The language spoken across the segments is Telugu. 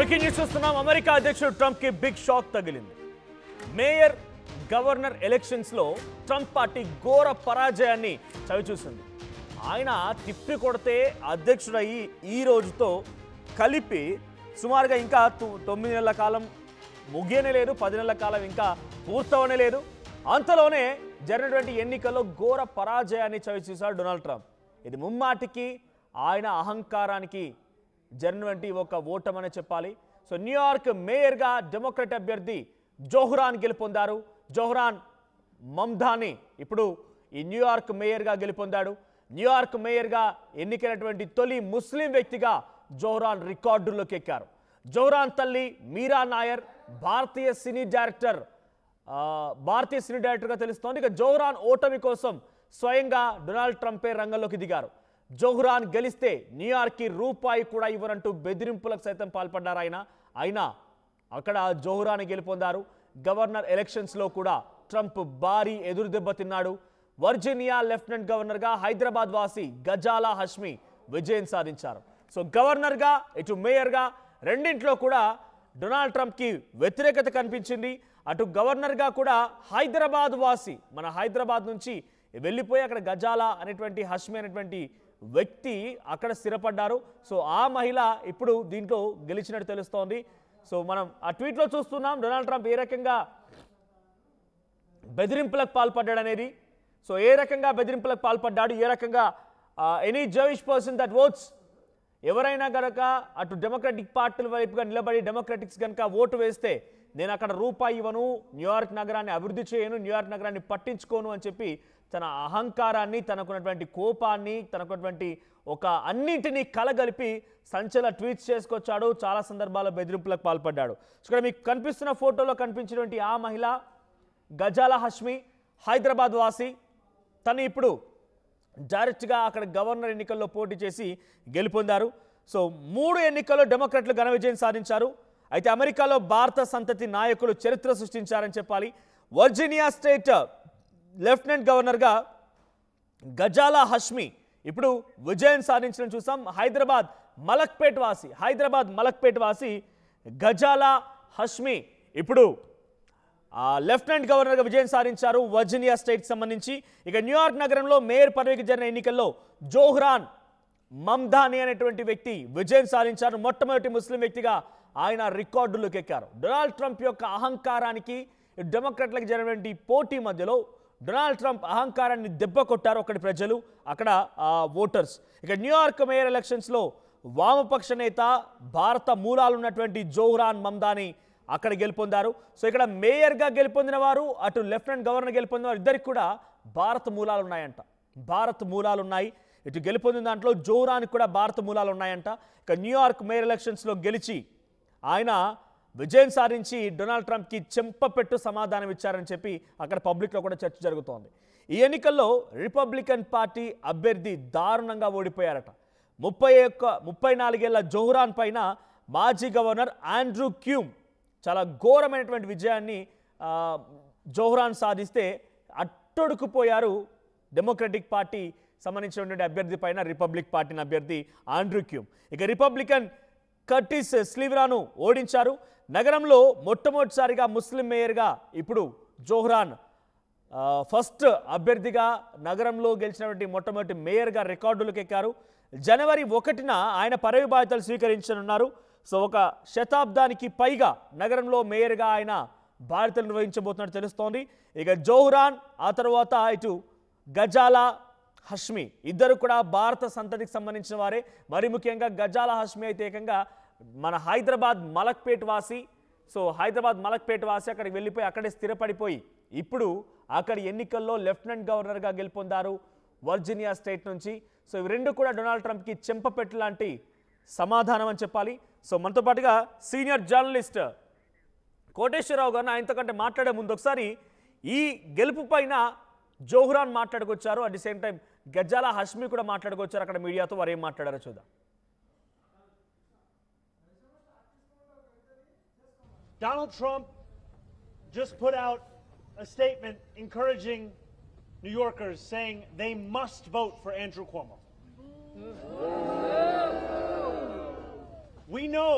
బ్రేకింగ్ న్యూస్ చూస్తున్నాం. అమెరికా అధ్యక్షుడు ట్రంప్ కి బిగ్ షాక్ తగిలింది. మేయర్ గవర్నర్ ఎలక్షన్స్ లో ట్రంప్ పార్టీ ఘోర పరాజయాన్ని చవిచూసింది. ఆయన తిప్పి కొడితే అధ్యక్షుడయ్యి ఈ రోజుతో కలిపి సుమారుగా ఇంకా 9 నెలల కాలం ముగియనే లేదు, 10 నెలల కాలం ఇంకా పూర్తవనే లేదు. అంతలోనే జరిగినటువంటి ఎన్నికల్లో ఘోర పరాజయాన్ని చవిచూశాడు డొనాల్డ్ ట్రంప్. ఇది ముమ్మాటికి ఆయన అహంకారానికి జరిగినటువంటి ఒక ఓటమని చెప్పాలి. సో న్యూయార్క్ మేయర్గా డెమోక్రట్ అభ్యర్థి జోహ్రాన్ గెలుపొందారు. జోహ్రాన్ మమ్దాని ఇప్పుడు ఈ న్యూయార్క్ మేయర్గా గెలుపొందాడు. న్యూయార్క్ మేయర్గా ఎన్నికైనటువంటి తొలి ముస్లిం వ్యక్తిగా జోహ్రాన్ రికార్డుల్లోకి ఎక్కారు. జోహ్రాన్ తల్లి మీరా నాయర్ భారతీయ సినీ డైరెక్టర్గా తెలుస్తోంది. ఇక జోహ్రాన్ ఓటమి కోసం స్వయంగా డొనాల్డ్ ట్రంపే రంగంలోకి దిగారు. జోహ్రాన్ గెలిస్తే న్యూయార్క్కి రూపాయి కూడా ఇవ్వనంటూ బెదిరింపులకు సైతం పాల్పడ్డారు అయినా అక్కడ జోహ్రాన్ గెలుపొందారు. గవర్నర్ ఎలక్షన్స్లో కూడా ట్రంప్ భారీ ఎదురుదెబ్బ తిన్నాడు. వర్జీనియా లెఫ్టినెంట్ గవర్నర్గా హైదరాబాద్ వాసి గజాలా హష్మి విజయం సాధించారు. సో గవర్నర్గా ఇటు మేయర్గా రెండింట్లో కూడా డొనాల్డ్ ట్రంప్కి వ్యతిరేకత కనిపించింది. అటు గవర్నర్గా కూడా హైదరాబాద్ వాసి మన హైదరాబాద్ నుంచి వెళ్ళిపోయి అక్కడ గజాలా అనేటువంటి హష్మి అనేటువంటి వ్యక్తి అక్కడ స్థిరపడ్డారు. సో ఆ మహిళ ఇప్పుడు దీంట్లో గెలిచినట్టు తెలుస్తోంది. సో మనం ఆ ట్వీట్లో చూస్తున్నాం డొనాల్డ్ ట్రంప్ ఏ రకంగా బెదిరింపులకు పాల్పడ్డాడు అనేది. సో ఏ రకంగా బెదిరింపులకు పాల్పడ్డాడు, ఏ రకంగా ఎనీ జవిష్ పర్సన్ దట్ ఓట్స్ ఎవరైనా కనుక అటు డెమోక్రటిక్ పార్టీల వైపుగా నిలబడి డెమోక్రటిక్స్ కనుక ఓటు వేస్తే నేను అక్కడ రూపాయి ఇవ్వను, న్యూయార్క్ నగరాన్ని అభివృద్ధి చేయను, న్యూయార్క్ నగరాన్ని పట్టించుకోను అని చెప్పి తన అహంకారాన్ని, తనకున్నటువంటి కోపాన్ని, తనకున్నటువంటి ఒక అన్నింటినీ కలగలిపి సంచల ట్వీట్స్ చేసుకొచ్చాడు. చాలా సందర్భాల్లో బెదిరింపులకు పాల్పడ్డాడు. ఇక్కడ మీకు కనిపిస్తున్న ఫోటోలో కనిపించినటువంటి ఆ మహిళ గజాలా హష్మి హైదరాబాద్ వాసి. తను ఇప్పుడు డైరెక్ట్గా అక్కడ గవర్నర్ ఎన్నికల్లో పోటీ చేసి గెలుపొందారు. సో 3 ఎన్నికల్లో డెమోక్రాట్లు ఘన విజయం సాధించారు. అయితే అమెరికాలో భారత సంతతి నాయకులు చరిత్ర సృష్టించారని చెప్పాలి. వర్జీనియా స్టేట్ లెఫ్టినెంట్ గవర్నర్గా గజాలా హష్మి ఇప్పుడు విజయం సాధించడం చూసాం. హైదరాబాద్ మలక్పేట్ వాసి గజాలా హష్మి ఇప్పుడు లెఫ్టినెంట్ గవర్నర్గా విజయం సాధించారు వర్జీనియా స్టేట్కి సంబంధించి. ఇక న్యూయార్క్ నగరంలో మేయర్ పదవికి జరిగిన ఎన్నికల్లో జోహ్రాన్ మమ్దాని అనేటువంటి వ్యక్తి విజయం సాధించారు. మొట్టమొదటి ముస్లిం వ్యక్తిగా ఆయన రికార్డులోకి ఎక్కారు. డొనాల్డ్ ట్రంప్ యొక్క అహంకారానికి డెమోక్రాట్లకు జరిగినటువంటి పోటీ మధ్యలో డొనాల్డ్ ట్రంప్ అహంకారాన్ని దెబ్బ కొట్టారు అక్కడి ప్రజలు, అక్కడ ఓటర్స్. ఇక న్యూయార్క్ మేయర్ ఎలక్షన్స్లో వామపక్ష నేత భారత మూలాలు ఉన్నటువంటి జోహ్రాన్ మమ్దాని అక్కడ గెలుపొందారు. సో ఇక్కడ మేయర్గా గెలుపొందిన వారు, అటు లెఫ్టినెంట్ గవర్నర్ గెలుపొందిన వారు ఇద్దరికి కూడా భారత మూలాలు ఉన్నాయంట. ఇటు గెలుపొందిన దాంట్లో జోహ్రాన్కి కూడా భారత మూలాలు ఉన్నాయంట. ఇక న్యూయార్క్ మేయర్ ఎలక్షన్స్లో గెలిచి ఆయన విజయం సాధించి డొనాల్డ్ ట్రంప్కి చెంపపెట్టు సమాధానం ఇచ్చారని చెప్పి అక్కడ పబ్లిక్లో కూడా చర్చ జరుగుతోంది. ఈ ఎన్నికల్లో రిపబ్లికన్ పార్టీ అభ్యర్థి దారుణంగా ఓడిపోయారట. 34 ఏళ్ల జోహ్రాన్ పైన మాజీ గవర్నర్ ఆండ్రూ క్యూమ్ చాలా ఘోరమైనటువంటి విజయాన్ని జోహ్రాన్ సాధిస్తే అట్టొడుకుపోయారు డెమోక్రటిక్ పార్టీ సంబంధించినటువంటి అభ్యర్థి పైన రిపబ్లిక్ పార్టీ అభ్యర్థి ఆండ్రూ క్యూమ్. ఇక రిపబ్లికన్ కర్టిస్ స్లీవరాను ఓడించారు. నగరంలో మొట్టమొదటిసారిగా ముస్లిం మేయర్గా ఇప్పుడు జోహ్రాన్ ఫస్ట్ అభ్యర్థిగా నగరంలో గెలిచినటువంటి మొట్టమొదటి మేయర్గా రికార్డులకు ఎక్కారు. జనవరి 1న ఆయన పదవి బాధ్యతలు స్వీకరించనున్నారు. సో 1 శతాబ్దానికి పైగా నగరంలో మేయర్గా ఆయన బాధ్యతలు నిర్వహించబోతున్నట్టు తెలుస్తోంది. ఇక జోహ్రాన్ ఆ తర్వాత ఇటు గజాలా హష్మి ఇద్దరు కూడా భారత సంతతికి సంబంధించిన వారే. మరి ముఖ్యంగా గజాలా హష్మి అయితే ఏకంగా మన హైదరాబాద్ మలక్పేట్ వాసి. సో హైదరాబాద్ మలక్పేట్ వాసి అక్కడికి వెళ్ళిపోయి అక్కడే స్థిరపడిపోయి ఇప్పుడు అక్కడి ఎన్నికల్లో లెఫ్టినెంట్ గవర్నర్గా గెలుపొందారు వర్జీనియా స్టేట్ నుంచి. సో ఇవి రెండు కూడా డొనాల్డ్ ట్రంప్కి చెంపపెట్టు లాంటి సమాధానం అని చెప్పాలి. సో మనతో పాటుగా సీనియర్ జర్నలిస్ట్ కోటేశ్వరరావు గారిని ఆయనతో కంటే మాట్లాడే ముందు ఒకసారి ఈ గెలుపు పైన జోహ్రాన్ మాట్లాడుకొచ్చారు, at the same time Ghazala Hashmi కూడా మాట్లాడుకొచ్చారు అక్కడ మీడియాతో. వారు ఏం మాట్లాడారో చూద్దాం. Donald Trump just put out a statement encouraging New Yorkers, saying they must vote for Andrew Cuomo. We know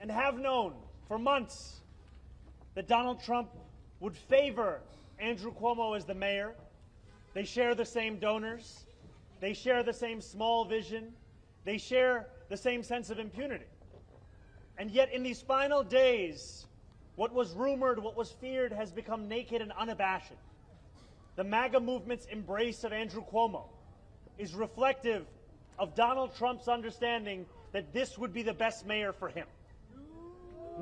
and have known for months that Donald Trump would favor Andrew Cuomo as the mayor. They share the same donors. They share the same small vision. They share the same sense of impunity. And yet in these final days, what was rumored, what was feared has become naked and unabashed. The MAGA movement's embrace of Andrew Cuomo is reflective of Donald Trump's understanding that this would be the best mayor for him.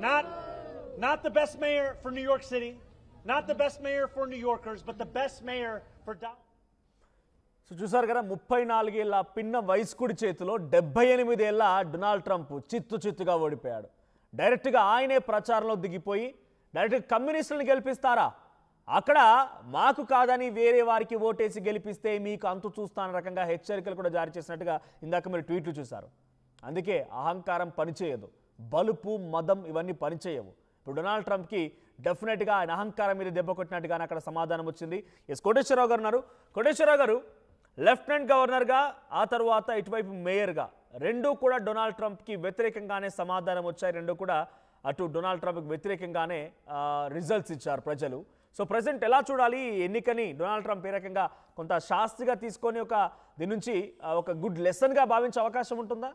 Not the best mayor for New York City, not the best mayor for New Yorkers, but the best mayor for Donald. So చూసారు కదా 34 ఏళ్ల పిన్న వయస్కుడి చేతిలో 78 ఏళ్ల డొనాల్డ్ ట్రంప్ చిత్తుగా ఓడిపోయాడు. డైరెక్ట్గా ఆయనే ప్రచారంలో దిగిపోయి డైరెక్ట్గా కమ్యూనిస్టులను గెలిపిస్తారా, అక్కడ మాకు కాదని వేరే వారికి ఓటేసి గెలిపిస్తే మీకు అంతు చూస్తాన రకంగా హెచ్చరికలు కూడా జారీ చేసినట్టుగా ఇందాక మీరు ట్వీట్లు చూశారు. అందుకే అహంకారం పనిచేయదు, బలుపు మదం ఇవన్నీ పనిచేయవు. ఇప్పుడు డొనాల్డ్ ట్రంప్కి డెఫినెట్గా ఆయన అహంకారం మీద దెబ్బ కొట్టినట్టుగానే అక్కడ సమాధానం వచ్చింది. ఎస్ కోటేశ్వరరావు గారు ఉన్నారు. కోటేశ్వరరావు గారు, లెఫ్టినెంట్ గవర్నర్గా ఆ తర్వాత ఇటువైపు మేయర్గా రెండూ కూడా డొనాల్డ్ ట్రంప్కి వ్యతిరేకంగానే సమాధానం వచ్చాయి. రెండూ కూడా అటు డొనాల్డ్ ట్రంప్కి వ్యతిరేకంగానే రిజల్ట్స్ ఇచ్చారు ప్రజలు. సో ప్రజెంట్ ఎలా చూడాలి ఎన్నికని? డొనాల్డ్ ట్రంప్ ఏ రకంగా కొంత శాస్త్రిగా తీసుకొని దీని నుంచి ఒక గుడ్ లెసన్గా భావించే అవకాశం ఉంటుందా?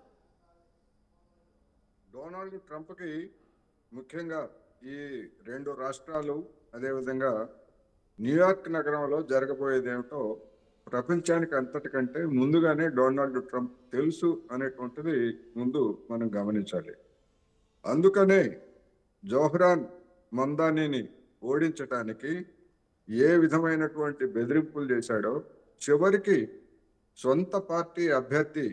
డొనాల్డ్ ట్రంప్కి ముఖ్యంగా ఈ రెండు రాష్ట్రాలు అదేవిధంగా న్యూయార్క్ నగరంలో జరగబోయేది ఏమిటో ప్రపంచానికి అంతటికంటే ముందుగానే డొనాల్డ్ ట్రంప్ తెలుసు అనేటువంటిది ముందు మనం గమనించాలి. అందుకనే జోహ్రాన్ మమ్దానీని ఓడించటానికి ఏ విధమైనటువంటి బెదిరింపులు చేశాడో చివరికి సొంత పార్టీ అభ్యర్థి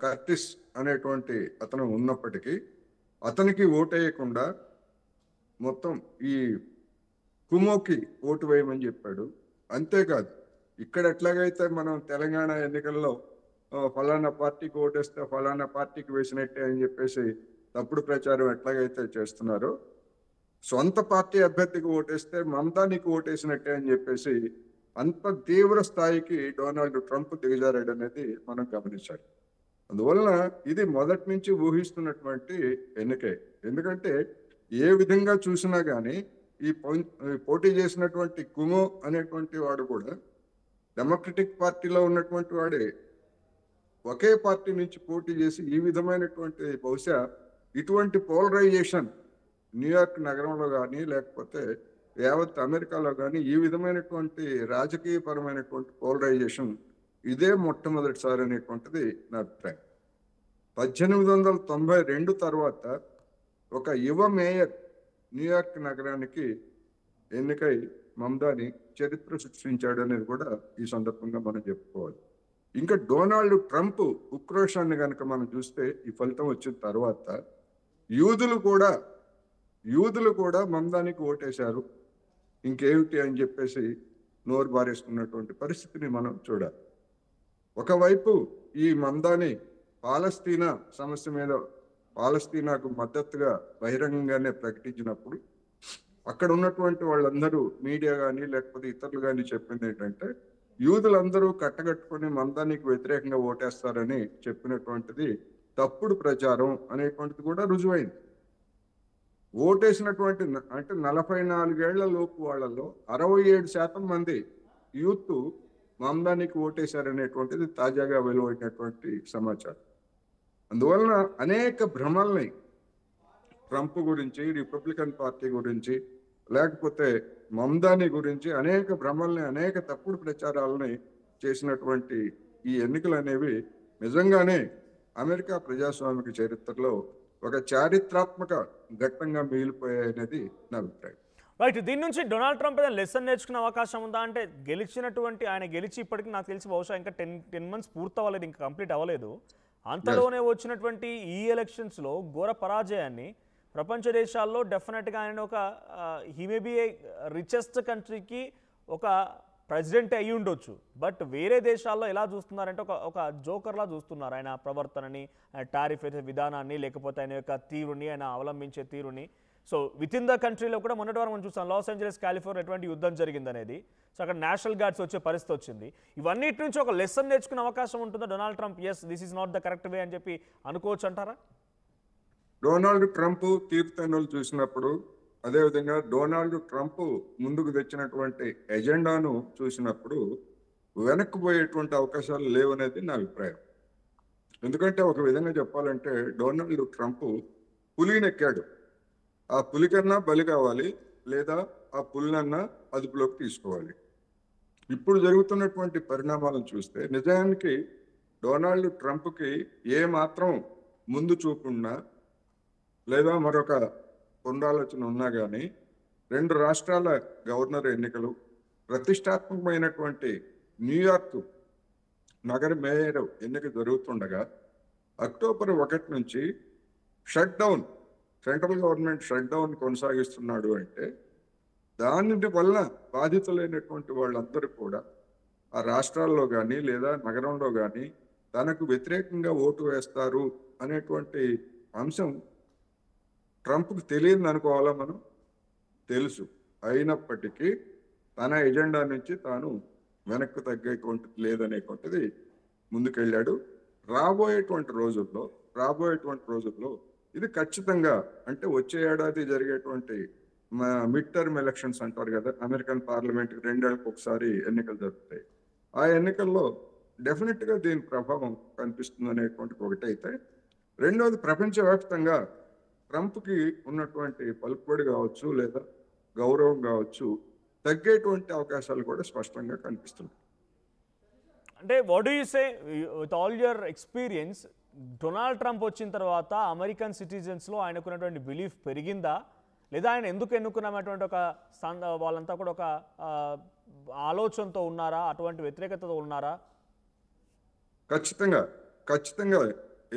కర్టిస్ అనేటువంటి అతను ఉన్నప్పటికీ అతనికి ఓటేయకుండా మొత్తం ఈ కుమోకి ఓటు వేయమని చెప్పాడు. అంతేకాదు ఇక్కడ ఎట్లాగైతే మనం తెలంగాణ ఎన్నికల్లో ఫలానా పార్టీకి ఓటేస్తే ఫలానా పార్టీకి వేసినట్టే అని చెప్పేసి తప్పుడు ప్రచారం ఎట్లాగైతే చేస్తున్నారో, సొంత పార్టీ అభ్యర్థికి ఓటేస్తే మమతానికి ఓటేసినట్టే అని చెప్పేసి అంత తీవ్ర స్థాయికి డొనాల్డ్ ట్రంప్ దిగజారాడు అనేది మనం గమనించాలి. అందువలన ఇది మొదటి నుంచి ఊహిస్తున్నటువంటి ఎన్నికే. ఎందుకంటే ఏ విధంగా చూసినా కానీ ఈ పోటీ చేసినటువంటి కుమో అనేటువంటి వాడు కూడా డెమోక్రటిక్ పార్టీలో ఉన్నటువంటి వాడే ఒకే పార్టీ నుంచి పోటీ చేసి ఈ విధమైనటువంటి బహుశా ఇటువంటి పోలరైజేషన్ న్యూయార్క్ నగరంలో కానీ లేకపోతే యావత్ అమెరికాలో కానీ ఈ విధమైనటువంటి రాజకీయపరమైనటువంటి పోలరైజేషన్ ఇదే మొట్టమొదటిసారి అనేటువంటిది నా అభిప్రాయం. 1892 తర్వాత ఒక యువ మేయర్ న్యూయార్క్ నగరానికి ఎన్నికై మమ్దాని చరిత్ర సృష్టించాడు అనేది కూడా ఈ సందర్భంగా మనం చెప్పుకోవాలి. ఇంకా డొనాల్డ్ ట్రంప్ ఉక్రోషాన్ని కనుక మనం చూస్తే ఈ ఫలితం వచ్చిన తర్వాత యూదులు కూడా మమ్దానికి ఓటేశారు, ఇంకేమిటి అని చెప్పేసి నోరు బారేసుకున్నటువంటి పరిస్థితిని మనం చూడాలి. ఒకవైపు ఈ మమ్దాని పాలస్తీనా సమస్య మీద పాలస్తీనాకు మద్దతుగా బహిరంగంగానే ప్రకటించినప్పుడు అక్కడ ఉన్నటువంటి వాళ్ళందరూ మీడియా కానీ లేకపోతే ఇతరులు కానీ చెప్పింది ఏంటంటే యూదులందరూ కట్టగట్టుకుని మమ్దానికి వ్యతిరేకంగా ఓటేస్తారని చెప్పినటువంటిది తప్పుడు ప్రచారం అనేటువంటిది కూడా రుజువైంది. ఓటేసినటువంటి అంటే 44 ఏళ్ల లోపు వాళ్ళలో 67% మంది యూత్ మమ్దానికి ఓటేశారనేటువంటిది తాజాగా వెలువడినటువంటి సమాచారం. అందువలన అనేక భ్రమల్ని ట్రంప్ గురించి, రిపబ్లికన్ పార్టీ గురించి, లేకపోతే మమ్దాని గురించి అనేక భ్రమల్ని, అనేక తప్పుడు ప్రచారాలని చేసినటువంటి ఈ ఎన్నికలు అనేవి నిజంగానే అమెరికా ప్రజాస్వామిక చరిత్రలో ఒక చారిత్రాత్మక ఘట్టంగా మిగిలిపోయాయనేది నా అభిప్రాయం. రైట్, దీని నుంచి డొనాల్డ్ ట్రంప్ ఏదైనా లెసన్ నేర్చుకునే అవకాశం ఉందా? అంటే ఆయన గెలిచి ఇప్పటికీ నాకు తెలిసి బహుశా ఇంకా 10 months పూర్తవ్వలేదు, ఇంకా కంప్లీట్ అవ్వలేదు. అంతలోనే వచ్చినటువంటి ఈ ఎలక్షన్స్లో ఘోర పరాజయాన్ని ప్రపంచ దేశాల్లో డెఫినెట్గా ఆయన హీ మే బీ రిచెస్ట్ కంట్రీకి ఒక ప్రెసిడెంట్ అయ్యి ఉండొచ్చు. బట్ వేరే దేశాల్లో ఎలా చూస్తున్నారంటే ఒక జోకర్లా చూస్తున్నారు ఆయన ప్రవర్తనని, ఆయన టారిఫ్ విధానాన్ని, లేకపోతే ఆయన యొక్క తీరుని, ఆయన అవలంబించే తీరుని. సో విత్ ఇన్ ద కంట్రీలో కూడా మొన్నటి వారం మనం చూస్తాం లాస్ ఏంజలస్ కాలిఫోర్నియా ఎటువంటి యుద్ధం జరిగిందనేది. సో అక్కడ నేషనల్ గార్డ్స్ వచ్చే పరిస్థితి వచ్చింది. ఇవన్నిటి నుంచి ఒక లెసన్ నేర్చుకునే అవకాశం ఉంటుందా Donald Trump? Yes, this is not the correct way అని చెప్పి అనుకోవచ్చు అంటారా? డొనాల్డ్ ట్రంప్ తీర్థనులు చూసినప్పుడు, అదేవిధంగా డొనాల్డ్ ట్రంప్ ముందుకు తెచ్చినటువంటి ఎజెండాను చూసినప్పుడు వెనక్కిపోయేటువంటి అవకాశాలు లేవనేది నా అభిప్రాయం. ఎందుకంటే ఒక విధంగా చెప్పాలంటే డొనాల్డ్ ట్రంప్ పులినెక్కాడు. ఆ పులి కన్నా బలి కావాలి, లేదా ఆ పులినన్నా అదుపులోకి తీసుకోవాలి. ఇప్పుడు జరుగుతున్నటువంటి పరిణామాలను చూస్తే నిజానికి డొనాల్డ్ ట్రంప్కి ఏ మాత్రం ముందు చూపున్నా లేదా మరొక పునరాలోచన ఉన్నా కానీ 2 రాష్ట్రాల గవర్నర్ ఎన్నికలు, ప్రతిష్టాత్మకమైనటువంటి న్యూయార్క్ నగర మేయర్ ఎన్నిక జరుగుతుండగా అక్టోబర్ 1 నుంచి shut down, central government shut down కొనసాగిస్తున్నాడు అంటే దాని వల్ల బాధితులైనటువంటి వాళ్ళందరూ కూడా ఆ రాష్ట్రాల్లో కానీ లేదా నగరంలో కానీ తనకు వ్యతిరేకంగా ఓటు వేస్తారు అనేటువంటి అంశం ట్రంప్కి తెలియదు అనుకోవాలా మనం? తెలుసు. అయినప్పటికీ తన ఎజెండా నుంచి తాను వెనక్కి తగ్గేటువంటి లేదనేటువంటిది ముందుకెళ్ళాడు. రాబోయేటువంటి రోజుల్లో ఇది ఖచ్చితంగా, అంటే వచ్చే ఏడాది జరిగేటువంటి మిడ్ టర్మ్ ఎలక్షన్స్ అంటారు కదా, అమెరికన్ పార్లమెంట్కి 2 ఏళ్ళకి ఒకసారి ఎన్నికలు జరుగుతాయి. ఆ ఎన్నికల్లో డెఫినెట్గా దీని ప్రభావం కనిపిస్తుంది అనేటువంటి ఒకటైతే, రెండవది ప్రపంచవ్యాప్తంగా ట్రంప్కి ఉన్నటువంటి పలుకుబడి కావచ్చు లేదా గౌరవం కావచ్చు తగ్గేటువంటి అవకాశాలు కూడా స్పష్టంగా కనిపిస్తున్నాయి. అంటే what do you say with all your experience, Donald Trump వచ్చిన తర్వాత అమెరికన్ సిటిజన్స్లో ఆయనకున్నటువంటి బిలీఫ్ పెరిగిందా, లేదా ఆయన ఎందుకు ఎన్నుకున్నటువంటి ఒక వాళ్ళంతా కూడా ఒక ఆలోచనతో ఉన్నారా, అటువంటి వ్యతిరేకతతో ఉన్నారా? ఖచ్చితంగా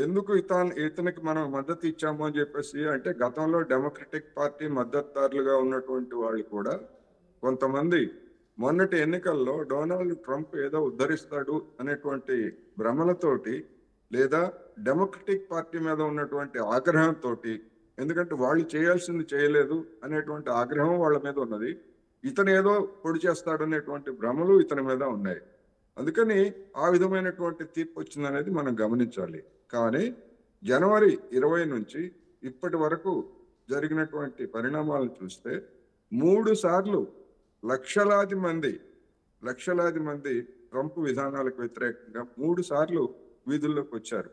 ఎందుకు ఇతనికి మనం మద్దతు ఇచ్చాము అని చెప్పేసి అంటే, గతంలో డెమోక్రటిక్ పార్టీ మద్దతుదారులుగా ఉన్నటువంటి వాళ్ళు కూడా కొంతమంది మొన్నటి ఎన్నికల్లో డొనాల్డ్ ట్రంప్ ఏదో ఉద్ధరిస్తాడు అనేటువంటి భ్రమలతోటి, లేదా డెమోక్రటిక్ పార్టీ మీద ఉన్నటువంటి ఆగ్రహంతో, ఎందుకంటే వాళ్ళు చేయాల్సింది చేయలేదు అనేటువంటి ఆగ్రహం వాళ్ళ మీద ఉన్నది, ఇతను ఏదో పొడి చేస్తాడు అనేటువంటి భ్రమలు ఇతని మీద ఉన్నాయి. అందుకని ఆ విధమైనటువంటి తీర్పు వచ్చిందనేది మనం గమనించాలి. కానీ జనవరి 20 నుంచి ఇప్పటి వరకు జరిగినటువంటి పరిణామాలను చూస్తే 3 సార్లు లక్షలాది మంది ట్రంప్ విధానాలకు వ్యతిరేకంగా 3 సార్లు వీధుల్లోకి వచ్చారు.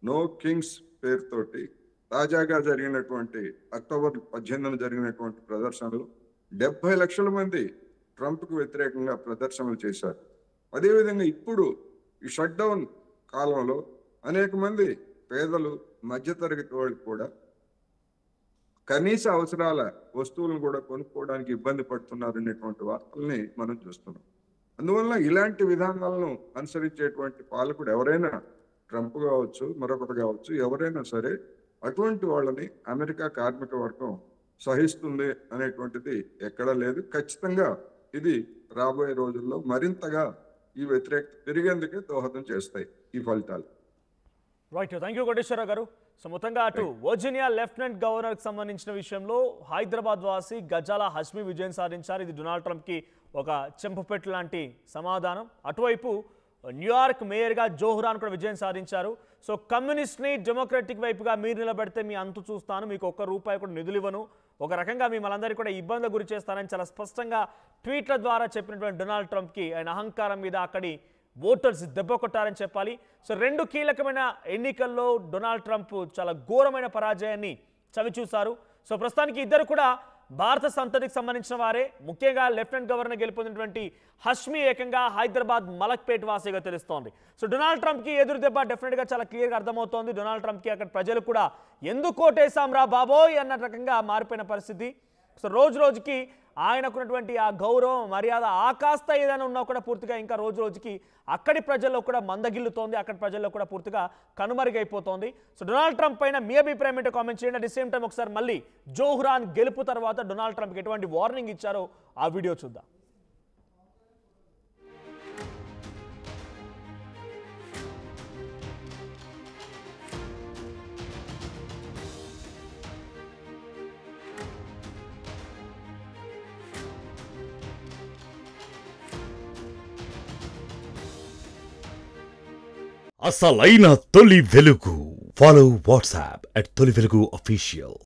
నో కింగ్స్ పేరుతోటి తాజాగా జరిగినటువంటి అక్టోబర్ 18 జరిగినటువంటి ప్రదర్శనలు 70 లక్షల మంది ట్రంప్కు వ్యతిరేకంగా ప్రదర్శనలు చేశారు. అదేవిధంగా ఇప్పుడు ఈ షట్ డౌన్ కాలంలో అనేక మంది పేదలు, మధ్యతరగతి వాళ్ళు కూడా కనీస అవసరాల వస్తువులను కూడా కొనుక్కోవడానికి ఇబ్బంది పడుతున్నారు అనేటువంటి వార్తల్ని మనం చూస్తున్నాం. అందువల్ల ఇలాంటి విధానాలను అనుసరించేటువంటి పాలకుడు ఎవరైనా, ట్రంప్ కావచ్చు, మరొకటి కావచ్చు, ఎవరైనా సరే అటువంటి వాళ్ళని అమెరికా కార్మిక వర్గం సహిస్తుంది అనేటువంటిది ఎక్కడా లేదు. ఖచ్చితంగా ఇది రాబోయే రోజుల్లో మరింతగా ఈ వ్యతిరేకత పెరిగేందుకే దోహదం చేస్తాయి ఈ ఫలితాలు. రైట్, థ్యాంక్ యూ కోటేశ్వరరావు గారు. సో మొత్తంగా అటు వర్జీనియా లెఫ్టినెంట్ గవర్నర్కి సంబంధించిన విషయంలో హైదరాబాద్ వాసి గజాల హష్మి విజయం సాధించారు. ఇది డొనాల్డ్ ట్రంప్కి ఒక చెంపపెట్టు లాంటి సమాధానం. అటువైపు న్యూయార్క్ మేయర్గా జోహ్రాన్ కూడా విజయం సాధించారు. సో కమ్యూనిస్ట్ని డెమోక్రటిక్ వైపుగా మీరు నిలబెడితే మీ అంతు చూస్తాను, మీకు ₹1 కూడా నిధులు ఇవ్వను, ఒక రకంగా మిమ్మల్ందరికీ కూడా ఇబ్బంది గురి చేస్తానని చాలా స్పష్టంగా ట్వీట్ల ద్వారా చెప్పినటువంటి డొనాల్డ్ ట్రంప్కి ఆయన అహంకారం మీద అక్కడి ఓటర్స్ దెబ్బ కొట్టారని చెప్పాలి. సో 2 కీలకమైన ఎన్నికల్లో డొనాల్డ్ ట్రంప్ చాలా ఘోరమైన పరాజయాన్ని చవిచూశారు. సో ప్రస్తుతానికి ఇద్దరు కూడా భారత సంతతికి సంబంధించిన వారే. ముఖ్యంగా లెఫ్టినెంట్ గవర్నర్ గెలుపొందినటువంటి హష్మి ఏకంగా హైదరాబాద్ మలక్పేట్ వాసిగా తెలుస్తోంది. సో డొనాల్డ్ ట్రంప్కి ఎదురు దెబ్బ డెఫినెట్గా చాలా క్లియర్గా అర్థమవుతోంది. డొనాల్డ్ ట్రంప్కి అక్కడ ప్రజలు కూడా ఎందుకు ఓటేసాం రా బాబోయ్ అన్న రకంగా మారిపోయిన పరిస్థితి. సో రోజు రోజుకి ఆయనకున్నటువంటి ఆ గౌరవం, మర్యాద ఆకాస్త ఏదైనా ఉన్నా కూడా పూర్తిగా ఇంకా రోజు రోజుకి అక్కడి ప్రజల్లో కూడా మందగిల్లుతోంది, అక్కడి ప్రజల్లో కూడా పూర్తిగా కనుమరుగైపోతోంది. సో డొనాల్డ్ ట్రంప్ పైన మీ అభిప్రాయం ఏంటో కామెంట్ చేయండి. అట్ ది సేమ్ టైం ఒకసారి మళ్ళీ జోహ్రాన్ గెలుపు తర్వాత డొనాల్డ్ ట్రంప్కి ఎటువంటి వార్నింగ్ ఇచ్చారో ఆ వీడియో చూద్దాం. అసలైన తొలి వెలుగు. Follow WhatsApp at Toli Velugu Official.